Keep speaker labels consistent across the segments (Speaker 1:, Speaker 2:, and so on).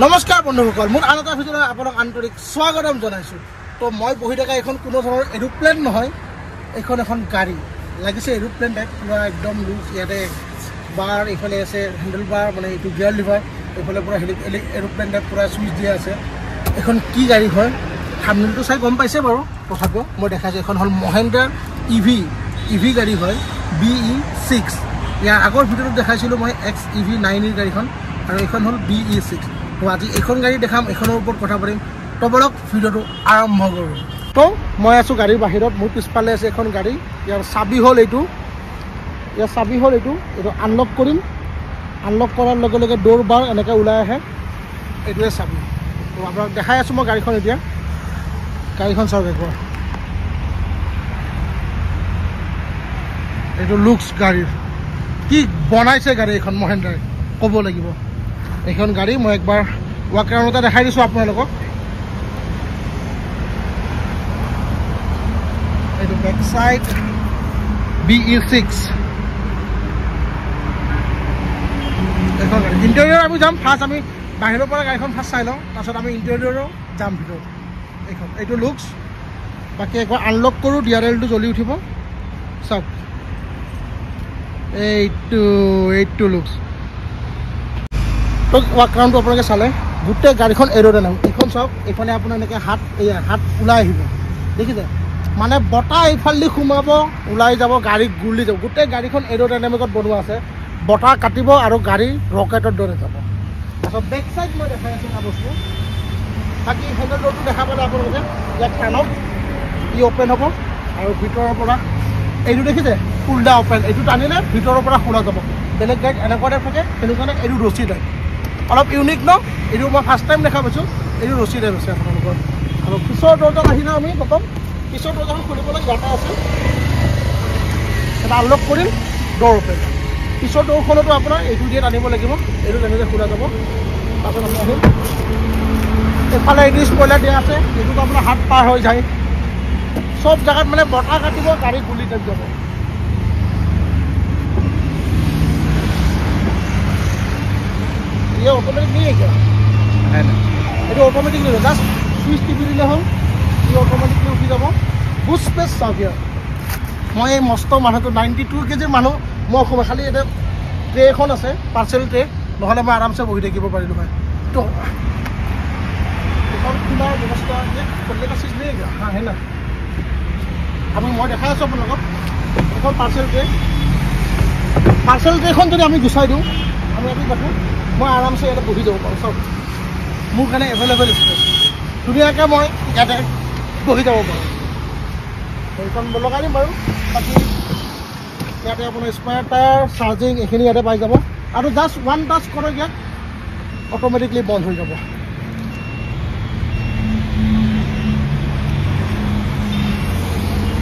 Speaker 1: নমস্কাৰ বন্ধুসকল, মোৰ আন এটা ভিডিঅ'লৈ আপোনাক আন্তৰিক স্বাগতম জনাইছোঁ। তো মই বহি থকা এখন কোনো ধৰণৰ এৰোপ্লেন নহয়, এইখন এখন গাড়ী লাগিছে এৰোপ্লেন টাইপ, পুৰা একদম লুজ। ইয়াতে বাৰ এইফালে আছে, হেণ্ডেল বাৰ, মানে এইটো গিয়াৰ লিভাৰ, এইফালে পুৰা এৰোপ্লেন টাইপ পুৰা চুইচ দিয়া আছে। এখন কি গাড়ী হয় থাম্বনেইলটো চাই গম পাইছে বাৰু, তথাপিও মই দেখাইছোঁ। এখন হ'ল মহেন্দ্ৰাৰ ইভি গাড়ী হয়, BE6। ইয়াৰ আগৰ ভিডিঅ'টোত দেখাইছিলোঁ মই XEV9 গাড়ীখন, আৰু এইখন হ'ল BE6। তো আজি এইখন গাড়ী দেখাম, এইখনৰ ওপৰত কথা পাতিম। তো বলক ভিডিঅ'টো আৰম্ভ কৰোঁ। তো মই আছোঁ গাড়ীৰ বাহিৰত, মোৰ পিছফালে আছে এখন গাড়ী। ইয়াৰ চাবি হ'ল এইটো, এইটো আনলক কৰিম। আনলক কৰাৰ লগে লগে ডোৰ বাৰ এনেকৈ ওলাই আহে, এইটোৱে চাবি। তো আপোনাক দেখাই আছোঁ মই গাড়ীখন এতিয়া। গাড়ীখন চাওক একবাৰ, এইটো লুকছ গাড়ীৰ কি বনাইছে গাড়ী এখন মহেন্দ্ৰাই, ক'ব লাগিব। এইখন গাড়ী মই একবাৰ ৱাক এৰাউণ্ডতে দেখাই দিছোঁ আপোনালোকক। এইটো বেক চাইড BE6 এইখন গাড়ী। ইণ্টেৰিয়ৰ আমি যাম ফাৰ্ষ্ট, আমি বাহিৰৰ পৰা গাড়ীখন ফাৰ্ষ্ট চাই লওঁ, তাৰপিছত আমি ইণ্টেৰিয়ৰো যাম ভিতৰত। এইটো লুকছ। বাকী একবাৰ আনলক কৰোঁ, DRLটো জ্বলি উঠিব। চাওক এইটো লুকছ। তো ৱাক ৰাউণ্ডটো আপোনালোকে চালে গোটেই গাড়ীখন এৰোডাইনামিক। এইখন চাওক, এইফালে আপোনাৰ এনেকৈ হাত ওলাই আহিব, দেখিছে? মানে বতাহ এইফালেদি সোমাব, ওলাই যাব, গাড়ী গুলি যাব। গোটেই গাড়ীখন এৰোডাইনামিকত বনোৱা আছে, বতাহ কাটিব আৰু গাড়ী ৰকেটৰ দৰে যাব। তাৰপিছত বেক চাইড মই দেখাই আছোঁ এটা বস্তু। বাকী হেণ্ডেল ডোৰটো দেখা পালে আপোনালোকে, ইয়াত টানক, ই অ'পেন হ'ব, আৰু ভিতৰৰ পৰা এইটো দেখিছে ফুলডা অ'পেন, এইটো টানিলে ভিতৰৰ পৰা খোলা যাব। বেলেগ গাড়ীত এনেকুৱা টাইপ থাকে, তেনেকুৱা টাইপ এইটো ৰছী টাইপ, অলপ ইউনিক ন? এইটো মই ফাৰ্ষ্ট টাইম দেখা পাইছোঁ। এইটো ৰছী টাইপ আছে আপোনালোকৰ। আৰু পিছৰ দৰ্জাত আহিলে আমি প্ৰথম পিছৰ দৰ্জাখন খুলিবলৈ ইয়াতে আছে, এটা আনলক কৰিম, ড'ৰ অ'পেন। পিছৰ ড'ৰখনতো আপোনাৰ এইটো দিয়ে টানিব লাগিব, এইটো তেনেকৈ খোলা যাব। তাৰপিছত আমি আহিম, এইফালে এইটো স্পইলাৰ দিয়া আছে, এইটোতো আপোনাৰ হাত পাৰ হৈ যায়। সব জেগাত মানে বতাহ কাটিব, গাড়ী গুলি টাইপ যাব। ये ऑटोमेटिक नहीं है क्या? है ना, ये ऑटोमेटिक नहीं है, जस्ट स्विच टिपि दिले হ'ল, ये ऑटोमेटिकली उठि যাব। বুট স্পেচ চাওক ইয়াৰ। মই এই মস্ত মানুহটো 92 কেজিৰ মানুহ, মই অসমে খালি এটা ট্ৰে এখন আছে, পাৰ্চেল ট্ৰে, নহ'লে মই আৰামছে বহি থাকিব পাৰিলোঁ হয়। তো এখন খোলাৰ ব্যৱস্থা বেলেগ চিজ নেই क्या? हाँ है ना। আমি মই দেখাই আছোঁ আপোনালোকক, এখন পাৰ্চেল ট্ৰেখন যদি আমি গুচাই দিওঁ, আমি ইয়াতে দেখোঁ, মই আৰামছে ইয়াতে বহি যাব পাৰোঁ। চাওক, মোৰ কাৰণে এভেইলেবল স্পেচ, ধুনীয়াকৈ মই ইয়াতে বহি যাব পাৰোঁ। সেইখন লগাই দিম বাৰু। বাকী ইয়াতে আপোনাৰ স্পেয়াৰ টায়াৰ, চাৰ্জিং এইখিনি ইয়াতে পাই যাব। আৰু জাষ্ট ওৱান টাচ কৰক, ইয়াত অট'মেটিকলি বন্ধ হৈ যাব।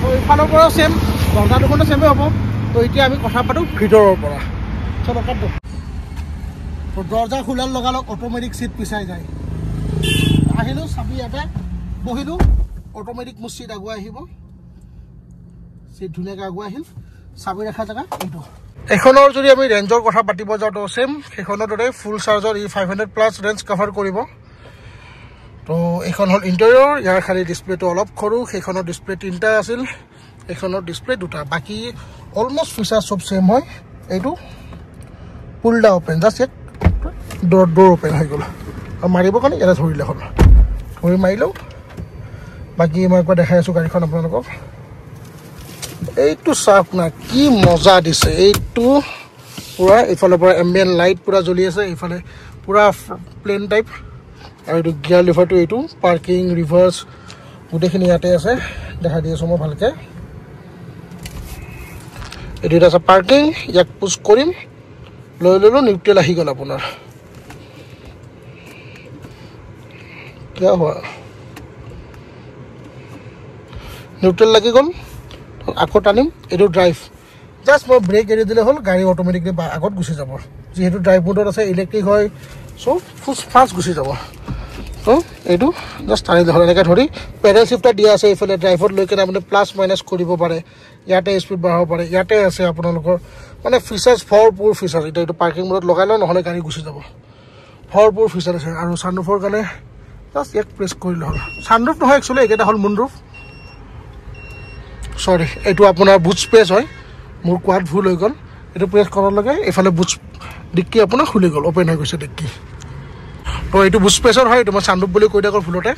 Speaker 1: তো এইফালৰ পৰাও ছেম, দৰ্জা দুখনটো ছেমেই হ'ব। তো এতিয়া আমি কথা পাতোঁ ভিতৰৰ পৰা। চব কাটো। তো দৰ্জা খোলাৰ লগালগ অট'মেটিক চিট পিছাই যায়। আহিলোঁ, চাবি ইয়াতে বহিলোঁ, অট'মেটিক মোৰ চিট আগুৱাই আহিব। চিট ধুনীয়াকৈ আগুৱাই আহিল। চাবি ৰখা জেগা এইটো। এইখনৰ যদি আমি ৰেঞ্জৰ কথা পাতিব যাওঁ, তো ছেম সেইখনৰ দৰে ফুল চাৰ্জৰ ই 500+ ৰেঞ্জ কভাৰ কৰিব। তো এইখন হ'ল ইণ্টেৰিয়ৰ। ইয়াৰ খালি ডিছপ্লেটো অলপ সৰু, সেইখনৰ ডিছপ্লে 3টা আছিল, এইখনৰ ডিছপ্লে 2টা। বাকী অলমষ্ট ফিচাৰ চব ছেম হয়। এইটো ফুলডা অ'পেন, জাষ্ট ইয়াত ড'ৰ অ'পেন হৈ গ'ল, আৰু মাৰিবৰ কাৰণে ইয়াতে ধৰিলে হ'ল, ধৰি মাৰিলেও। বাকী মই একবাৰ দেখাই আছোঁ গাড়ীখন আপোনালোকক। এইটো চাওক না, কি মজা দিছে। এইটো পূৰা এইফালৰ পৰা এম্বিয়েণ্ট লাইট পূৰা জ্বলি আছে, এইফালে পূৰা প্লেন টাইপ। আৰু এইটো গিয়াৰ লিভাৰটো, এইটো পাৰ্কিং, ৰিভাৰ্ছ গোটেইখিনি ইয়াতে আছে, দেখাই দি আছোঁ মই ভালকৈ। এইটো এটা আছে পাৰ্কিং, ইয়াক পুছ কৰিম, লৈ ল'লোঁ, নিউট্ৰেল আহি গ'ল আপোনাৰ। কিয় হোৱা, নিউট্ৰেল লাগি গ'ল, আকৌ টানিম। এইটো ড্ৰাইভ, জাষ্ট মই ব্ৰেক এৰি দিলে হ'ল, গাড়ী অট'মেটিকলি আগত গুচি যাব। যিহেতু ড্ৰাইভ মোডত আছে, ইলেক্ট্ৰিক হয়, চ' ফাষ্ট গুচি যাব। তো এইটো জাষ্ট টানিলে হ'ল, এনেকৈ ধৰি। পেডেল চিফ্টাৰ দিয়া আছে, এইফালে ড্ৰাইভত লৈ কিনে আপুনি প্লাছ মাইনাছ কৰিব পাৰে, ইয়াতে স্পীড বঢ়াব পাৰে, ইয়াতে আছে আপোনালোকৰ মানে ফিচাৰ্ছ, ভৰপূৰ ফিচাৰ্ছ। এতিয়া এইটো পাৰ্কিং মোডত লগাই লওঁ, নহ'লে গাড়ী গুচি যাব। ভৰপূৰ ফিচাৰ আছে আৰু ছানৰুফৰ কাৰণে জাষ্ট ইয়াক প্ৰেছ কৰিলে হ'ল ছানৰুফ নহয় একচুৱেলি এইকেইটা হ'ল মুনৰুফ চৰি এইটো আপোনাৰ বুট স্পেচ হয় মোৰ কোৱাত ভুল হৈ গ'ল এইটো প্ৰেছ কৰাৰ লগে এইফালে বুট ডিক্কি আপোনাৰ খুলি গ'ল অ'পেন হৈ গৈছে ডিক্কি তো এইটো বুট স্পেচৰ হয় এইটো মই ছানৰুফ বুলি কৈ দিয়া গ'ল ভুলতে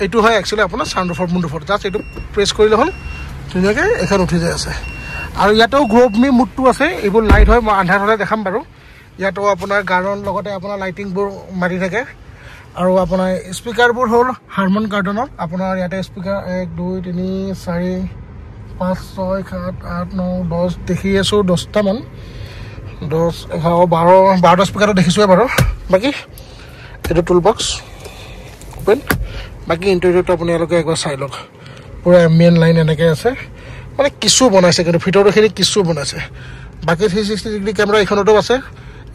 Speaker 1: এইটো হয় একচুৱেলি আপোনাৰ ছানৰুফৰ মুনৰুফৰ জাষ্ট এইটো প্ৰেছ কৰিলে হ'ল ধুনীয়াকৈ এইখন উঠি যায় আছে আৰু ইয়াতেও গ্ৰ'ভমি মুডটো আছে এইবোৰ লাইট হয় মই আন্ধাৰ হ'লে দেখাম বাৰু ইয়াতো আপোনাৰ গানৰ লগতে আপোনাৰ লাইটিংবোৰ মাৰি থাকে আৰু আপোনাৰ স্পীকাৰবোৰ হ'ল হাৰমন কাৰ্ডনৰ আপোনাৰ ইয়াতে স্পীকাৰ 1 2 3 4 5 6 7 8 9 10 দেখি আছোঁ 10টামান 10 11 12টা স্পীকাৰটো দেখিছোঁৱে বাৰু বাকী এইটো টুল বক্স অ'পেন বাকী ইণ্টেৰিয়ৰটো আপুনি এওঁলোকে একবাৰ চাই লওক পুৰা মেইন লাইন এনেকৈ আছে মানে কিছু বনাইছে কিন্তু ভিতৰৰখিনি কিছু বনাইছে বাকী 360 ডিগ্ৰী কেমেৰা এইখনতো আছে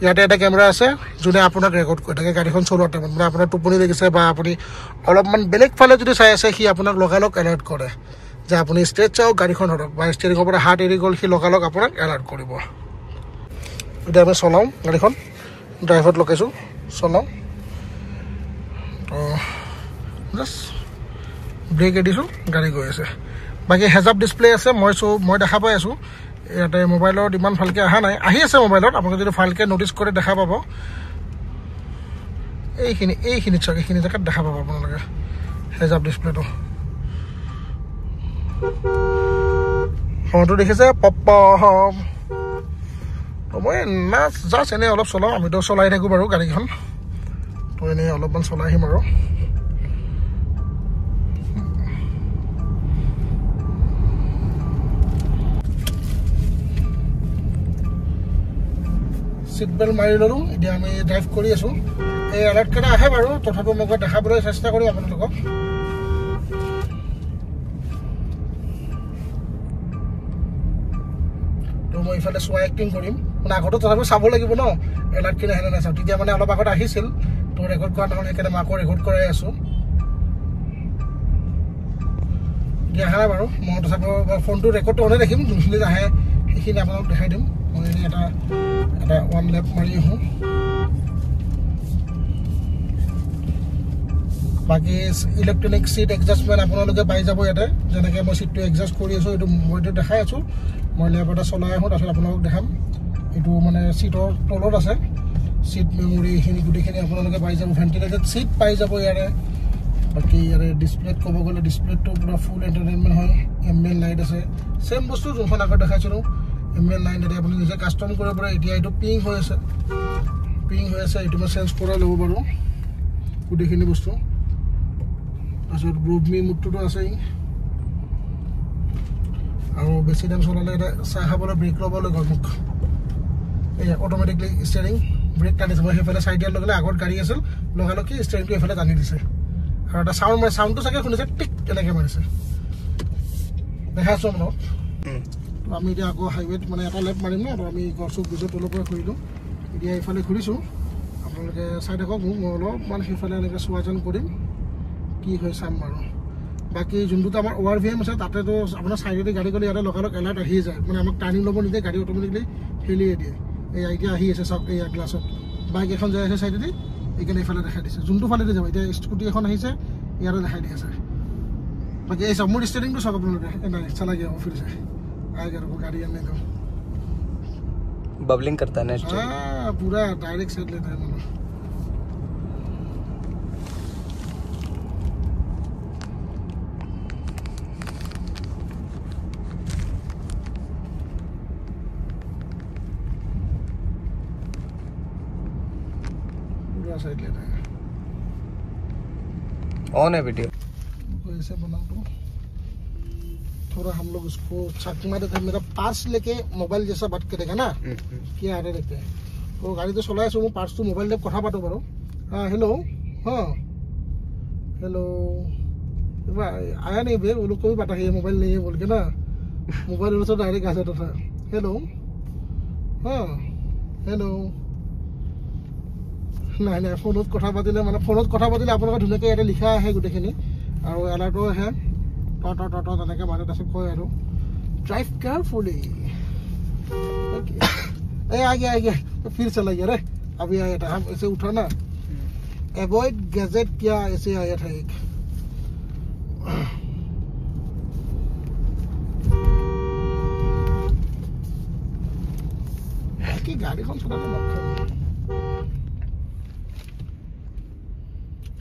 Speaker 1: ইয়াতে এটা কেমেৰা আছে যোনে আপোনাক ৰেকৰ্ড কৰি থাকে গাড়ীখন চলোৱাৰ টাইমত মানে আপোনাৰ টোপনি লাগিছে বা আপুনি অলপমান বেলেগ ফালে যদি চাই আছে সি আপোনাক লগালগ এলাৰ্ট কৰে যে আপুনি ষ্টেজ চাওক গাড়ীখন ধৰক বা ষ্টেৰিঙৰ পৰা হাত এৰি গ'ল সি লগালগ আপোনাক এলাৰ্ট কৰিব এতিয়া আমি চলাওঁ গাড়ীখন ড্ৰাইভত লগাইছোঁ চলাওঁ তো জাষ্ট ব্ৰেক এৰিছোঁ গাড়ী গৈ আছে বাকী হেজ আপ ডিছপ্লে আছে মই দেখা পাই আছোঁ ইয়াতে মোবাইলত ইমান ভালকৈ অহা নাই আহি আছে মোবাইলত আপোনালোকে যদি ভালকৈ ন'টিছ কৰে দেখা পাব এইখিনিত চাওক এইখিনি জেগাত দেখা পাব আপোনালোকে হেজ আপ ডিছপ্লেটো সময়টো দেখিছে পপম তো মই জাষ্ট এনেই অলপ চলাওঁ আমিতো চলাই থাকোঁ বাৰু গাড়ীখন তো এনেই অলপমান চলাই আহিম আৰু ছিট বেল্ট মাৰি ল'লোঁ এতিয়া আমি ড্ৰাইভ কৰি আছোঁ এই এলাৰ্টকেইটা আহে বাৰু তথাপিও মই দেখাবলৈ চেষ্টা কৰিম আপোনালোকক তো মই ইফালে চোৱা এক্টিং কৰিম মানে আগতো তথাপিও চাব লাগিব ন এলাৰ্টখিনি আহে নে নাচাওঁ তেতিয়া মানে অলপ আগত আহিছিল তো ৰেকৰ্ড কৰা নহয় সেইকাৰণে মই আকৌ ৰেকৰ্ড কৰাই আছোঁ এতিয়া আহা নাই বাৰু মই তথাপিও ফোনটো ৰেকৰ্ডটো অনে ৰাখিম যোনখিনি আহে সেইখিনি আপোনালোক দেখাই দিম মই এনেই এটা ওৱান লেপ মাৰি আহোঁ বাকী ইলেক্ট্ৰনিক ছিট এডজাষ্টমেণ্ট আপোনালোকে পাই যাব ইয়াতে যেনেকৈ মই ছিটটো এডজাষ্ট কৰি আছোঁ এইটো মইতো দেখাই আছোঁ মই লেপ এটা চলাই আহোঁ তাৰপিছত আপোনালোকক দেখাম এইটো মানে ছিটৰ তলত আছে ছিট মেমৰি এইখিনি গোটেইখিনি আপোনালোকে পাই যাব ভেণ্টিলেটেড ছিট পাই যাব ইয়াৰে বাকী ইয়াৰে ডিছপ্লেত ক'ব গ'লে ডিছপ্লেটো পূৰা ফুল এণ্টাৰটেইনমেণ্ট হয় এম্বিয়েণ্ট লাইট আছে ছেম বস্তু যোনখন আগত দেখাইছিলোঁ এম্বিয়েণ্ট লাইট এতিয়া আপুনি নিজে কাষ্টম কৰিব পাৰে এতিয়া এইটো পিং হৈ আছে এইটো মই চেঞ্জ কৰাই ল'ব পাৰোঁ গোটেইখিনি বস্তু তাৰপিছত গ্ৰ'ভমি মুডটোতো আছেই আৰু বেছি টাইম চলালে এটা চাহ খাবলৈ ব্ৰেক ল'বলৈ গ'ল মোক এই অট'মেটিকলি ষ্টেৰিং ব্ৰেক টানিছে মই সেইফালে চাইড দিয়াৰ লগে লগে আগত গাড়ী আছিল লগালগ কি ষ্টেৰিংটো এইফালে টানি দিছে আৰু এটা চাউণ্ডটো চাগে শুনিছে টিক এনেকৈ মাৰিছে দেখাইছোঁ আপোনাক আমি এতিয়া আকৌ হাইৱেত মানে এটা লেপ মাৰিম ন তো আমি গড়চুক ব্ৰিজৰ তলৰ পৰা ঘূৰিলোঁ এতিয়া এইফালে ঘূৰিছোঁ আপোনালোকে চাই থাকক মোক মই অলপমান সেইফালে এনেকৈ চোৱা যেন কৰিম কি হয় চাম বাৰু বাকী যোনটোতো আমাৰ ORVM আছে তাতেতো আপোনাৰ চাইডেদি গাড়ী গ'লে ইয়াতে লগালগ এলাৰ্ট আহি যায় মানে আমাক টাৰ্ণিং ল'ব নিদিয়ে গাড়ী অট'মেটিকলি ঠেলিয়ে দিয়ে এই এতিয়া আহি আছে চাওক এই গ্লাছত বাইক এখন যাই আছে চাইডেদি এইকাৰণে এইফালে দেখাই দিছে যোনটো ফালেদি যাব এতিয়া স্কুটি এখন আহিছে ইয়াতে দেখাই দি আছে বাকী এই চাওক মোৰ ষ্টেৰিংটো চাওক আপোনালোকে নাই চলা গিয়া फिर से आएगा वो गाड़ी आने को
Speaker 2: बबलिंग करता है नेक्स्ट
Speaker 1: पूरा डायरेक्ट साइड लेता है मतलब पूरा साइड लेता है
Speaker 2: ऑन है वीडियो
Speaker 1: ऐसे बनाओ तो थोड़ा हम लोग उसको चकमा देते हैं मेरा पार्स लेके मोबाइल जैसा बात करेगा ना क्या आ रहे रहते हैं तो गाड़ी तो चला मैं पार्स तो मोबाइल कथा पातो बारो हाँ हेलो हाँ हेलो आया नहीं भैया वो लोग को भी पता है ये मोबाइल नहीं है बोल के ना मोबाइल तो डायरेक्ट आ जाता था हेलो हाँ हेलो নাই নাই ফোনত কথা পাতিলে মানে ফোনত কথা পাতিলে আপোনালোকে ধুনীয়াকৈ ইয়াতে লিখা আহে গোটেইখিনি আৰু এলাৰ্টো আহে ট তেনেকৈ মানে তাৰপিছত কয় আৰু ড্ৰাইভ কেয়াৰফুলি ए आ गया फिर चला गया रे अभी आया था हम ऐसे उठा ना एवॉइड गैजेट क्या ऐसे आया था एक কি গাড়ীখন চলাতে নখাওঁ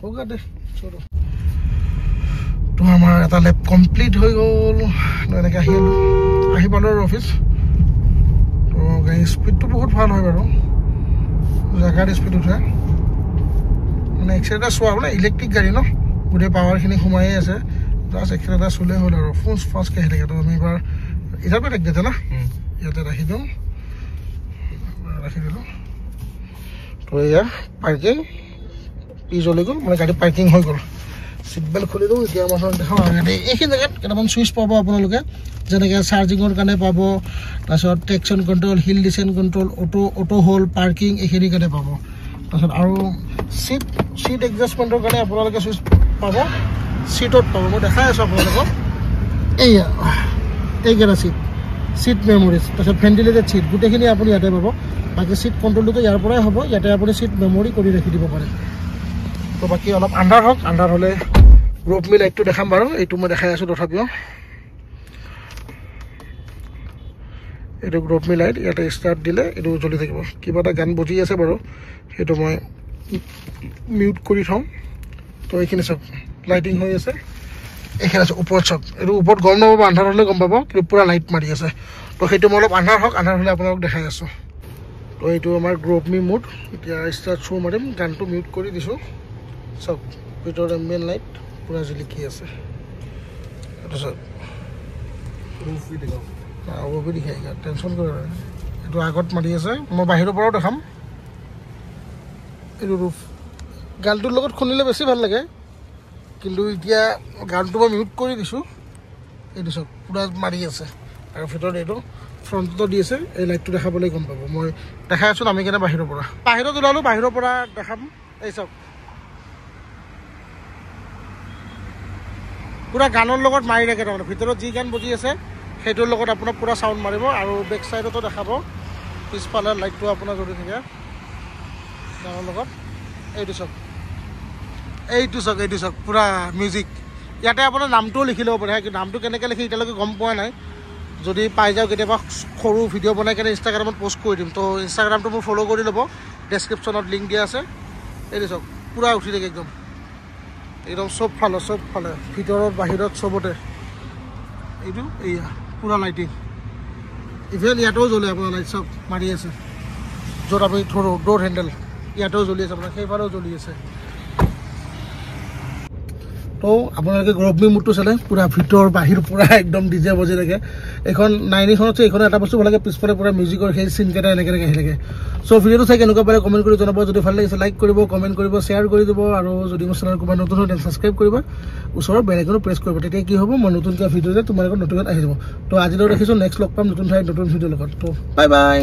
Speaker 1: হোগা দে চলো তো আমাৰ এটা লেপ কমপ্লিট হৈ গ'ল এনেকৈ আহি পালোঁ আৰু অফিচ তো গাড়ী স্পীডটো বহুত ভাল হয় বাৰু জেগাত স্পীড উঠে মানে এক্সিলেটাৰ চোৱা মানে ইলেক্ট্ৰিক গাড়ী ন গোটেই পাৱাৰখিনি সোমায়ে আছে জাষ্ট এক্সিলেটাৰ চুলে হ'ল আৰু ফাষ্টকৈ আহি থাকে তো আমি এবাৰ ইটাৰপে ৰাখি দিছে না ইয়াতে ৰাখি দিওঁ ৰাখি দিলোঁ তো এয়া পাৰ্কিং পিছলৈ গ'ল মানে গাড়ী পাৰ্কিং হৈ গ'ল চিট বেল্ট খুলি দিওঁ এতিয়া মানুহক দেখাওঁ এইখিনি জেগাত কেইটামান চুইচ পাব আপোনালোকে যেনেকৈ চাৰ্জিঙৰ কাৰণে পাব তাৰপিছত traction control hill descent control auto hold parking এইখিনিৰ কাৰণে পাব তাৰপিছত আৰু চিট এডজাষ্টমেণ্টৰ কাৰণে আপোনালোকে চুইচ পাব চিটত পাব মই দেখাই আছোঁ আপোনালোকক এইয়া এইকেইটা চিট মেমৰিজ তাৰপিছত ভেণ্টিলেটেড চিট গোটেইখিনি আপুনি ইয়াতে পাব বাকী চিট কণ্ট্ৰলটোতো ইয়াৰ পৰাই হ'ব ইয়াতে আপুনি চিট মেমৰি কৰি ৰাখি দিব পাৰে তো বাকী অলপ আন্ধাৰ হওক আন্ধাৰ হ'লে গ্ৰুপ মি লাইটটো দেখাম বাৰু এইটো মই দেখাই আছোঁ তথাপিও এইটো গ্ৰুপ মি লাইট ইয়াতে ষ্টাৰ্ট দিলে এইটো জ্বলি থাকিব কিবা এটা গান বজি আছে বাৰু সেইটো মই মিউট কৰি থওঁ তো এইখিনি চাওক লাইটিং হৈ আছে এইখিনি আছে ওপৰত চাওক এইটো ওপৰত গম নাপাব আন্ধাৰ হ'লে গম পাব কিন্তু পূৰা লাইট মাৰি আছে তো সেইটো মই অলপ আন্ধাৰ হওক আন্ধাৰ হ'লে আপোনালোক দেখাই আছোঁ তো এইটো আমাৰ গ্ৰুপ মি মুড এতিয়া ষ্টাৰ্ট শ্ব' মাৰিম গানটো মিউট কৰি দিছোঁ চাওক ভিতৰত মেইন লাইট পূৰা জিলিকি আছে এইটো চাওক ৰূপি দেখাই টেনশ্যন কৰে এইটো আগত মাৰি আছে মই বাহিৰৰ পৰাও দেখাম এইটো ৰূপ গানটোৰ লগত শুনিলে বেছি ভাল লাগে কিন্তু এতিয়া গানটো মই মিউট কৰি দিছোঁ এইটো চাওক পূৰা মাৰি আছে আৰু ভিতৰত এইটো ফ্ৰণ্টতো দি আছে এই লাইটটো দেখাবলৈ গম পাব মই দেখাই আছোঁ নামি কেনে বাহিৰৰ পৰা বাহিৰত ওলালোঁ বাহিৰৰ পৰা দেখাম এই চাওক পূৰা গানৰ লগত মাৰি ৰাখে তাৰমানে ভিতৰত যি গান বজি আছে সেইটোৰ লগত আপোনাৰ পূৰা চাউণ্ড মাৰিব আৰু বেক চাইডতো দেখাব পিছফালে লাইটটো আপোনাৰ জ্বলি থাকে গানৰ লগত এইটো চাওক এইটো চাওক পূৰা মিউজিক ইয়াতে আপোনাৰ নামটোও লিখি ল'ব পাৰে কিন্তু নামটো কেনেকৈ লিখি এতিয়ালৈকে গম পোৱা নাই যদি পাই যাওঁ কেতিয়াবা সৰু ভিডিঅ' বনাই কেনে ইনষ্টাগ্ৰামত পষ্ট কৰি দিম তো ইনষ্টাগ্ৰামটো মোৰ ফ'ল' কৰি ল'ব ডেছক্ৰিপশ্যনত লিংক দিয়া আছে এইটো চাওক পূৰা উঠি থাকে একদম চব ফালে ভিতৰত বাহিৰত চবতে এইটো এইয়া পূৰা লাইটিং ইভেন ইয়াতেও জ্বলে আপোনাৰ লাইট চব মাৰি আছে য'ত আপুনি ধৰোঁ ড'ৰ হেণ্ডেল ইয়াতেও জ্বলি আছে আপোনাৰ সেইফালেও জ্বলি আছে তো আপোনালোকে গ্ৰুপ মি মুডটো চালে পূৰা ভিতৰ বাহিৰ পূৰা একদম ডিজে বজি থাকে এইখন 9খনত এইখন এটা বস্তু ভাল লাগে পিছফালে পূৰা মিউজিকৰ সেই চিনকেইটা এনেকৈ আহি থাকে চ' ভিডিঅ'টো চাই কেনেকুৱা পাৰে কমেণ্ট কৰি জনাব যদি ভাল লাগিছে লাইক কৰিব কমেণ্ট কৰিব শ্বেয়াৰ কৰি দিব আৰু যদি মোৰ চেনেল কোনোবা নতুন হয় তেন্তে ছাবস্ক্ৰাইব কৰিব ওচৰৰ বেল আইকনো প্ৰেছ কৰিব তেতিয়া কি হ'ব মই নতুন কিবা ভিডিঅ' যে তোমালোকৰ নতুন আহি যাব তো আজিলৈ ৰাখিছোঁ নেক্সট লগ পাম নতুন ঠাইত নতুন ভিডিঅ'ৰ লগত তো বাই বাই